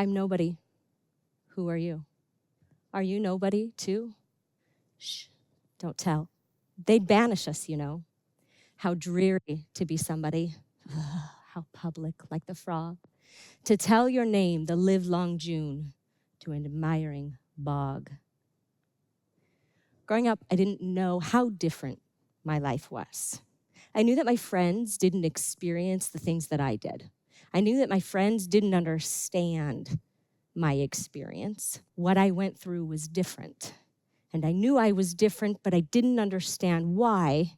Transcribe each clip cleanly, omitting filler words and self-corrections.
I'm nobody. Who are you? Are you nobody too? Shh, don't tell. They'd banish us, you know. How dreary to be somebody. Ugh, how public, like the frog. To tell your name the livelong June to an admiring bog. Growing up, I didn't know how different my life was. I knew that my friends didn't experience the things that I did. I knew that my friends didn't understand my experience. What I went through was different. And I knew I was different, but I didn't understand why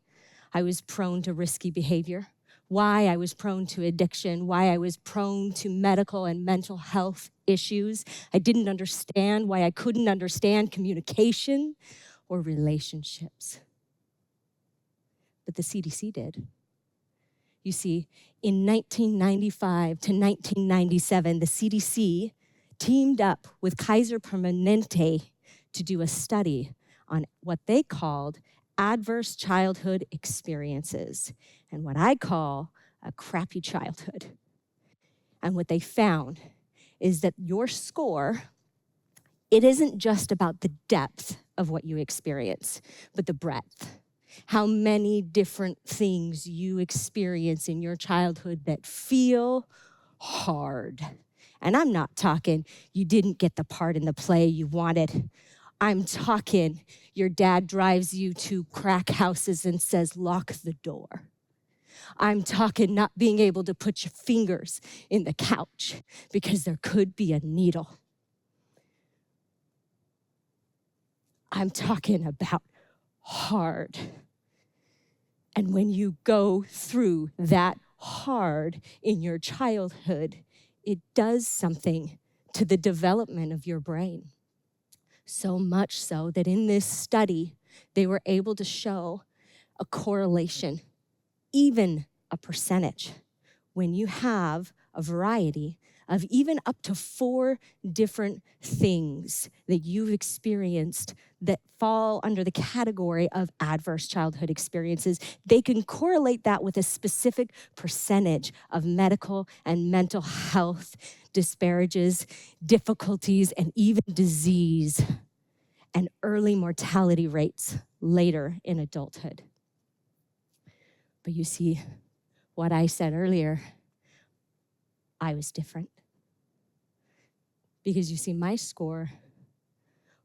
I was prone to risky behavior, why I was prone to addiction, why I was prone to medical and mental health issues. I didn't understand why I couldn't understand communication or relationships. But the CDC did. You see, in 1995 to 1997, the CDC teamed up with Kaiser Permanente to do a study on what they called adverse childhood experiences and what I call a crappy childhood. And what they found is that your score, it isn't just about the depth of what you experience, but the breadth. How many different things you experience in your childhood that feel hard. And I'm not talking you didn't get the part in the play you wanted. I'm talking your dad drives you to crack houses and says, lock the door. I'm talking not being able to put your fingers in the couch because there could be a needle. I'm talking about hard. And when you go through that hard in your childhood, it does something to the development of your brain. So much so that in this study, they were able to show a correlation, even a percentage, when you have a variety of even up to 4 different things that you've experienced that fall under the category of adverse childhood experiences, they can correlate that with a specific percentage of medical and mental health disparages, difficulties, and even disease, and early mortality rates later in adulthood. But you see, what I said earlier, I was different. Because you see, my score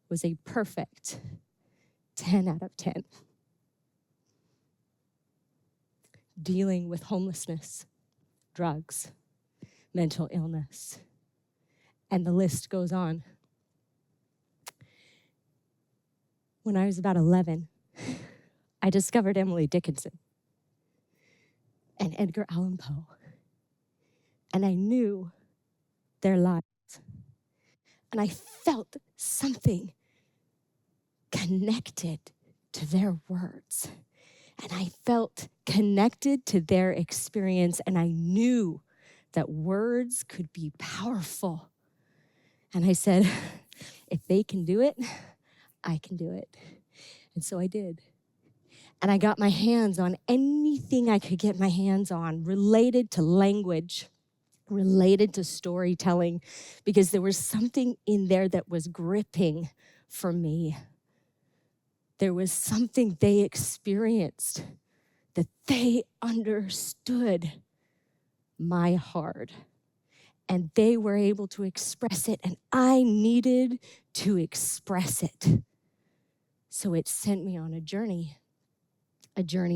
was a perfect 10 out of 10. Dealing with homelessness, drugs, mental illness, and the list goes on. When I was about 11, I discovered Emily Dickinson and Edgar Allan Poe, and I knew their lives. And I felt something connected to their words. And I felt connected to their experience, and I knew that words could be powerful. And I said, if they can do it, I can do it. And so I did. And I got my hands on anything I could get my hands on related to language, related to storytelling, because there was something in there that was gripping for me. There was something they experienced that they understood my hard. And they were able to express it, and I needed to express it. So it sent me on a journey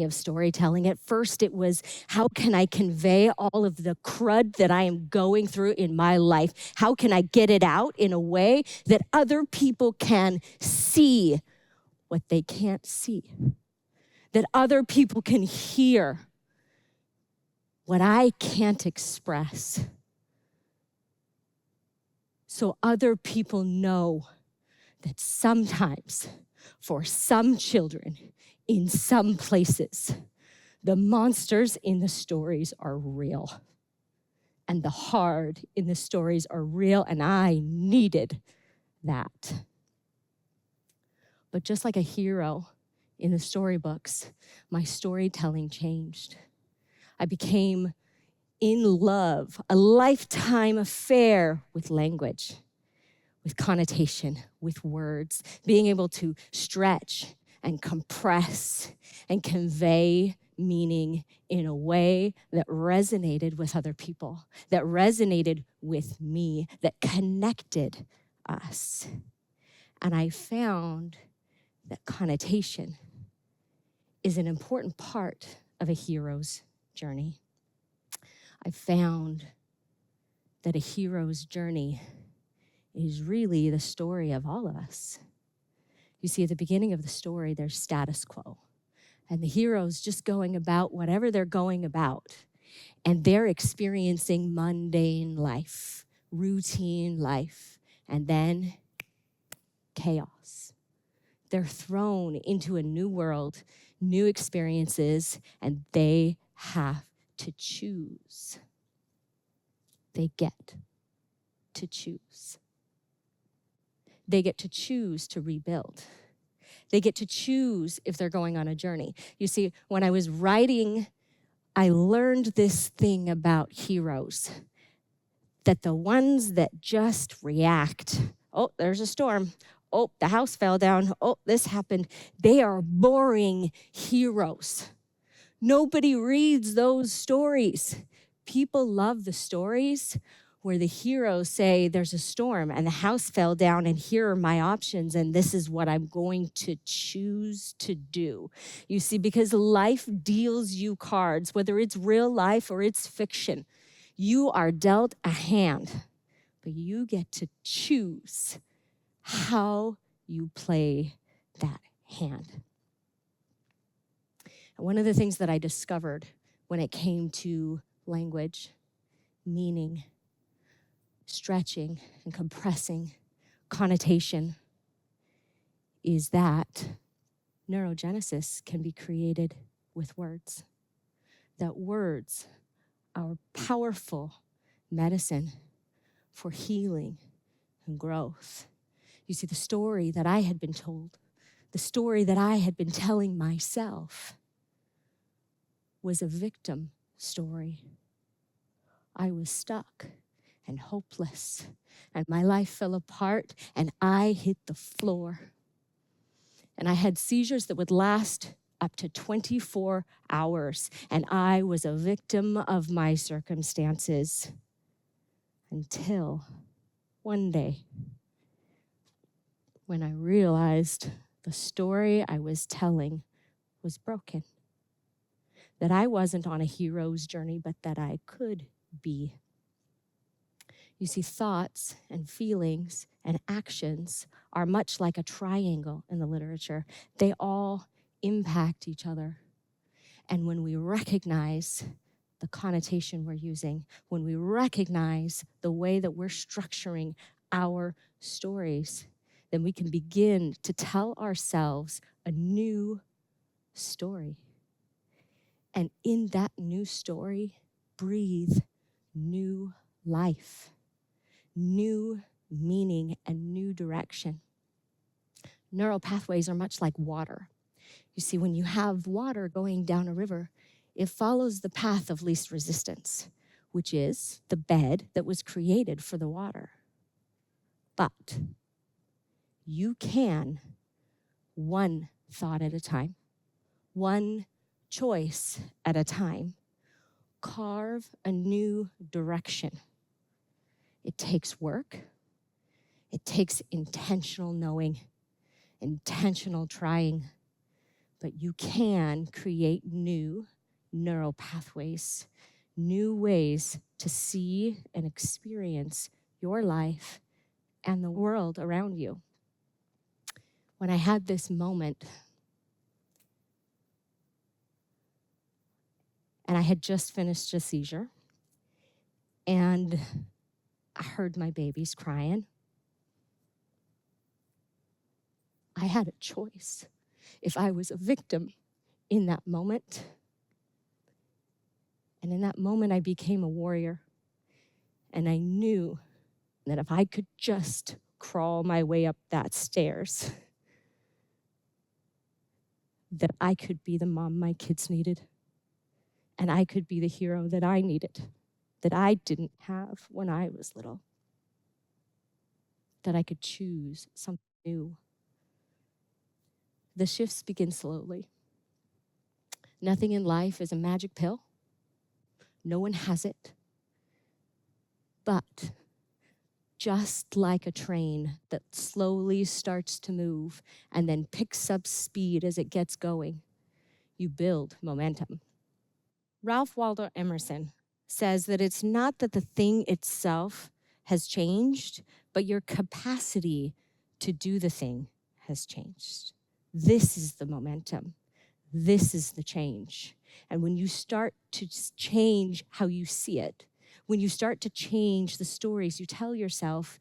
of storytelling. At first, it was, how can I convey all of the crud that I am going through in my life? How can I get it out in a way that other people can see what they can't see? That other people can hear what I can't express. So other people know that sometimes, for some children, in some places, the monsters in the stories are real. And the hard in the stories are real, and I needed that. But just like a hero in the storybooks, my storytelling changed. I became in love, a lifetime affair with language, with connotation, with words, being able to stretch and compress and convey meaning in a way that resonated with other people, that resonated with me, that connected us. And I found that connotation is an important part of a hero's journey. I found that a hero's journey is really the story of all of us. You see, at the beginning of the story, there's status quo. And the hero's just going about whatever they're going about. And they're experiencing mundane life, routine life, and then chaos. They're thrown into a new world, new experiences, and they have to choose. They get to choose. They get to choose to rebuild. They get to choose if they're going on a journey. You see, when I was writing, I learned this thing about heroes, that the ones that just react, oh, there's a storm. Oh, the house fell down. Oh, this happened. They are boring heroes. Nobody reads those stories. People love the stories where the heroes say there's a storm and the house fell down and here are my options and this is what I'm going to choose to do. You see, because life deals you cards, whether it's real life or it's fiction. You are dealt a hand, but you get to choose how you play that hand. And one of the things that I discovered when it came to language, meaning, stretching and compressing, connotation, is that neurogenesis can be created with words. That words are powerful medicine for healing and growth. You see, the story that I had been told, the story that I had been telling myself was a victim story. I was stuck and hopeless, and my life fell apart, and I hit the floor. And I had seizures that would last up to 24 hours, and I was a victim of my circumstances until one day when I realized the story I was telling was broken, that I wasn't on a hero's journey, but that I could be. You see, thoughts and feelings and actions are much like a triangle in the literature. They all impact each other. And when we recognize the connotation we're using, when we recognize the way that we're structuring our stories, then we can begin to tell ourselves a new story. And in that new story, breathe new life, new meaning, and new direction. Neural pathways are much like water. You see, when you have water going down a river, it follows the path of least resistance, which is the bed that was created for the water. But you can, one thought at a time, one choice at a time, carve a new direction. It takes work. It takes intentional knowing, intentional trying, but you can create new neural pathways, new ways to see and experience your life and the world around you. When I had this moment, and I had just finished a seizure, and I heard my babies crying, I had a choice. If I was a victim in that moment, and in that moment I became a warrior, and I knew that if I could just crawl my way up that stairs, that I could be the mom my kids needed, and I could be the hero that I needed. that I didn't have when I was little, that I could choose something new. The shifts begin slowly. Nothing in life is a magic pill. No one has it. But just like a train that slowly starts to move and then picks up speed as it gets going, you build momentum. Ralph Waldo Emerson says that it's not that the thing itself has changed, but your capacity to do the thing has changed. This is the momentum. This is the change. And when you start to change how you see it, when you start to change the stories you tell yourself,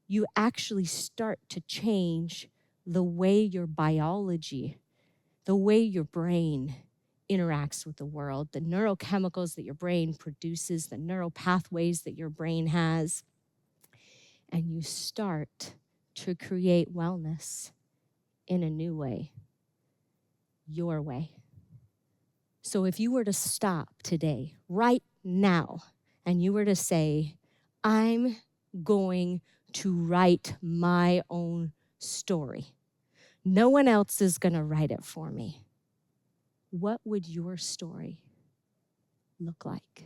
you actually start to change the way your biology, the way your brain interacts with the world, the neurochemicals that your brain produces, the neural pathways that your brain has. And you start to create wellness in a new way, your way. So if you were to stop today, right now, and you were to say, I'm going to write my own story. No one else is going to write it for me. What would your story look like?